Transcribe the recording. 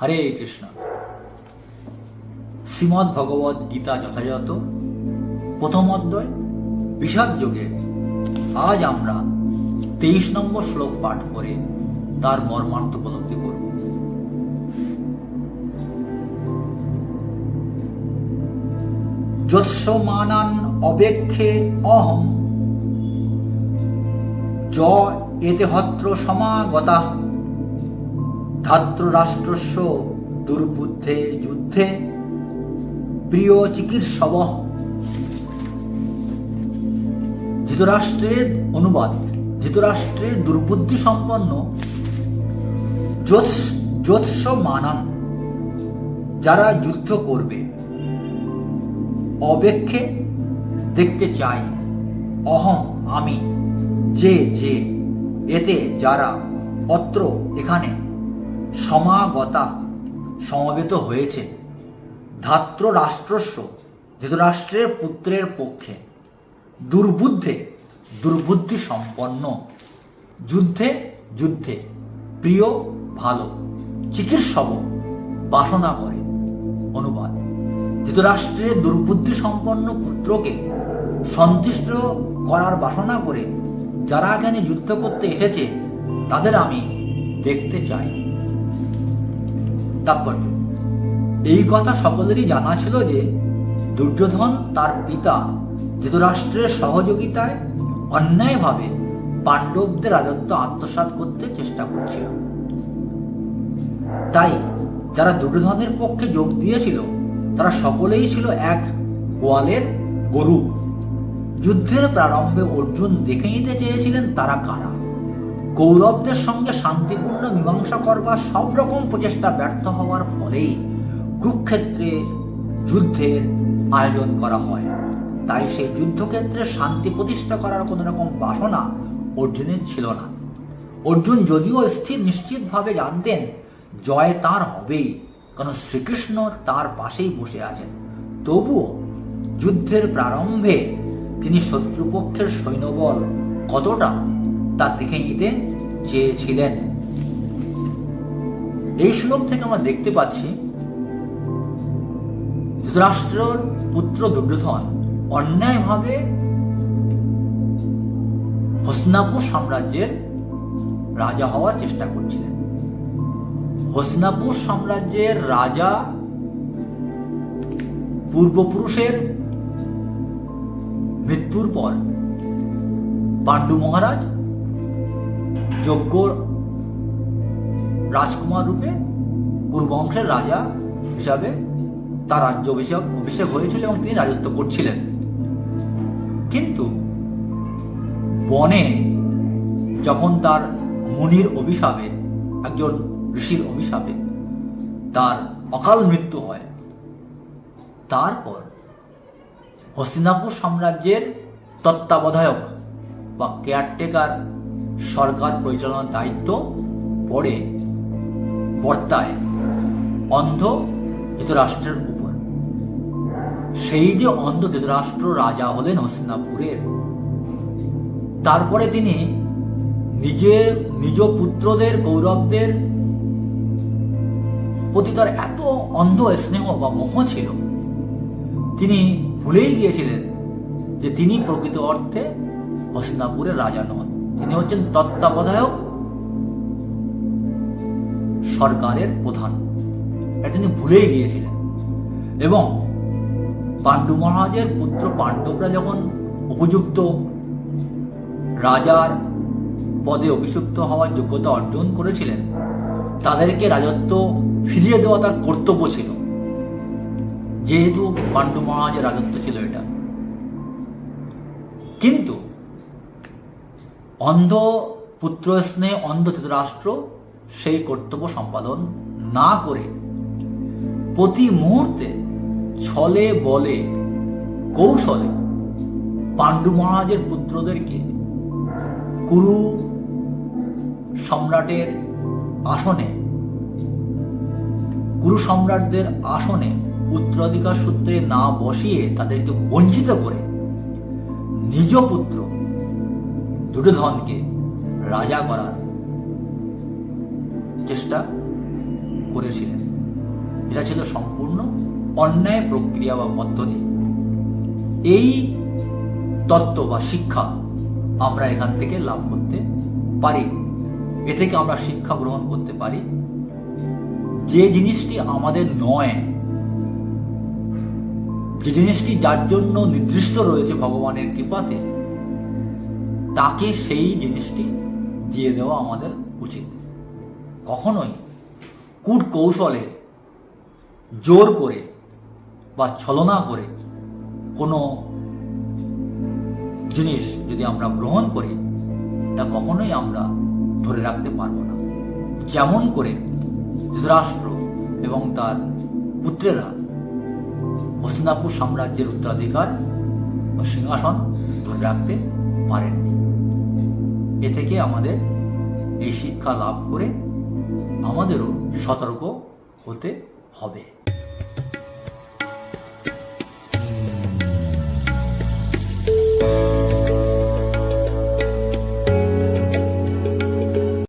হরে কৃষ্ণ। শ্রীমদ্ ভগবদ গীতা যথাযথ প্রথম অধ্যায় বিষাদ যোগে আজ আমরা 23 নম্বর শ্লোক পাঠ করে তার মর্মার্থ উপলব্ধি করব। যৎসমানান অবেক্ষে অহম য এতে হত্র সমাগতা ধাত্র রাষ্ট্রস্য দুর্বুদ্ধে যুদ্ধে প্রিয় চিকিৎসব। ধৃতরাষ্ট্রের অনুবাদ: ধৃতরাষ্ট্রের দুর্বুদ্ধি সম্পন্ন যৎসমানান, যারা যুদ্ধ করবে, অবেক্ষে দেখতে চাই, অহম আমি, যে এতে যারা, অত্র এখানে, সমাগতা সমবেত হয়েছে, ধাত্র রাষ্ট্রস্য ধৃতরাষ্ট্রের পুত্রের পক্ষে, দুর্বুদ্ধে দুর্বুদ্ধি সম্পন্ন, যুদ্ধে প্রিয় ভালো, চিকিৎসব বাসনা করে। অনুবাদ: ধৃতরাষ্ট্রের দুর্বুদ্ধি সম্পন্ন পুত্রকে সন্তুষ্ট করার বাসনা করে যারা এখানে যুদ্ধ করতে এসেছে তাদের আমি দেখতে চাই। তাৎপর্য: এই কথা সকলেরই জানা ছিল যে দুর্যোধন তার পিতা ধৃতরাষ্ট্রের সহযোগিতায় অন্যায়ভাবে পাণ্ডবদের রাজত্ব আত্মসাৎ করতে চেষ্টা করছিল। তাই যারা দুর্যোধনের পক্ষে যোগ দিয়েছিল তারা সকলেই ছিল এক গোয়ালের গরু। যুদ্ধের প্রারম্ভে অর্জুন দেখে নিতে চেয়েছিলেন তারা কারা। কৌরবদের সঙ্গে শান্তিপূর্ণ মীমাংসা করবার সব রকম প্রচেষ্টা ব্যর্থ হওয়ার ফলেই কুরুক্ষেত্রের যুদ্ধের আয়োজন করা হয়। তাই সেই যুদ্ধক্ষেত্রে শান্তি প্রতিষ্ঠা করার কোন রকম বাসনা অর্জুনের ছিল না। অর্জুন যদিও স্থির নিশ্চিতভাবে জানতেন জয় তার হবেই, কারণ শ্রীকৃষ্ণ তার পাশেই বসে আছেন, তবুও যুদ্ধের প্রারম্ভে তিনি শত্রুপক্ষের সৈন্যবল কতটা তা দেখে নিতে চেয়েছিলেন। এই শ্লোক থেকে আমরা দেখতে পাচ্ছি ধৃতরাষ্ট্রের পুত্র দুর্যোধন অন্যায়ভাবে হস্তিনাপুর সাম্রাজ্যের রাজা হওয়ার চেষ্টা করছিলেন। হস্তিনাপুর সাম্রাজ্যের রাজা পূর্বপুরুষের মৃত্যুর পর পাণ্ডু মহারাজ যোগ্য রাজকুমার রূপে কুরুবংশের রাজা হিসাবে তার রাজ্য অভিষেক হয়েছিল এবং তিনি রাজত্ব করছিলেন। কিন্তু বনে যখন তার মুনির অভিশাপে, একজন ঋষির অভিশাপে তার অকাল মৃত্যু হয়, তারপর হস্তিনাপুর সাম্রাজ্যের তত্ত্বাবধায়ক বা কেয়ারটেকার সরকার পরিচালনার দায়িত্ব পড়ে বর্তায় অন্ধ ধৃতরাষ্ট্রের উপর। সেই যে অন্ধ ধৃতরাষ্ট্র রাজা হলেন হস্তিনাপুরের, তারপরে তিনি নিজ পুত্রদের, কৌরবদের প্রতি তার এত অন্ধ স্নেহ বা মোহ ছিল, তিনি ভুলেই গিয়েছিলেন যে তিনি প্রকৃত অর্থে হস্তিনাপুরের রাজা নন, তিনি হচ্ছেন তত্ত্বাবধায়ক সরকারের প্রধান। এটা তিনি ভুলেই গিয়েছিলেন। এবং পাণ্ডু মহারাজের পুত্র পাণ্ডবরা যখন উপযুক্ত রাজার পদে অভিষিক্ত হওয়ার যোগ্যতা অর্জন করেছিলেন, তাদেরকে রাজত্ব ফিরিয়ে দেওয়া তার কর্তব্য ছিল, যেহেতু পাণ্ডু মহারাজের রাজত্ব ছিল এটা। কিন্তু অন্ধ পুত্র স্নেহে অন্ধ ধৃতরাষ্ট্র সেই কর্তব্য সম্পাদন না করে প্রতি মুহূর্তে ছলে বলে কৌশলে পাণ্ডু মহারাজের পুত্রদেরকে কুরু সম্রাটের আসনে, কুরু সম্রাটদের আসনে উত্তরাধিকার সূত্রে না বসিয়ে তাদেরকে বঞ্চিত করে নিজ পুত্র দুর্যোধনকে রাজা করার চেষ্টা করেছিলেন। এটা ছিল সম্পূর্ণ অন্যায় প্রক্রিয়া বা পদ্ধতি। এই তত্ত্ব বা শিক্ষা আমরা এখান থেকে লাভ করতে পারি। এ থেকে আমরা শিক্ষা গ্রহণ করতে পারি যে জিনিসটি আমাদের নয়, যে জিনিসটি যার জন্য নির্দিষ্ট রয়েছে ভগবানের কৃপাতে, তাকে সেই জিনিসটি দিয়ে দেওয়া আমাদের উচিত। কখনোই কূট কৌশলে, জোর করে বা ছলনা করে কোনো জিনিস যদি আমরা গ্রহণ করি, তা কখনোই আমরা ধরে রাখতে পারবো না। যেমন করে ধৃতরাষ্ট্র এবং তার পুত্রেরা হস্তিনাপুর সাম্রাজ্যের উত্তরাধিকার বা সিংহাসন ধরে রাখতে পারেননি। এ থেকে আমাদের এই শিক্ষা লাভ করে আমাদেরও সতর্ক হতে হবে।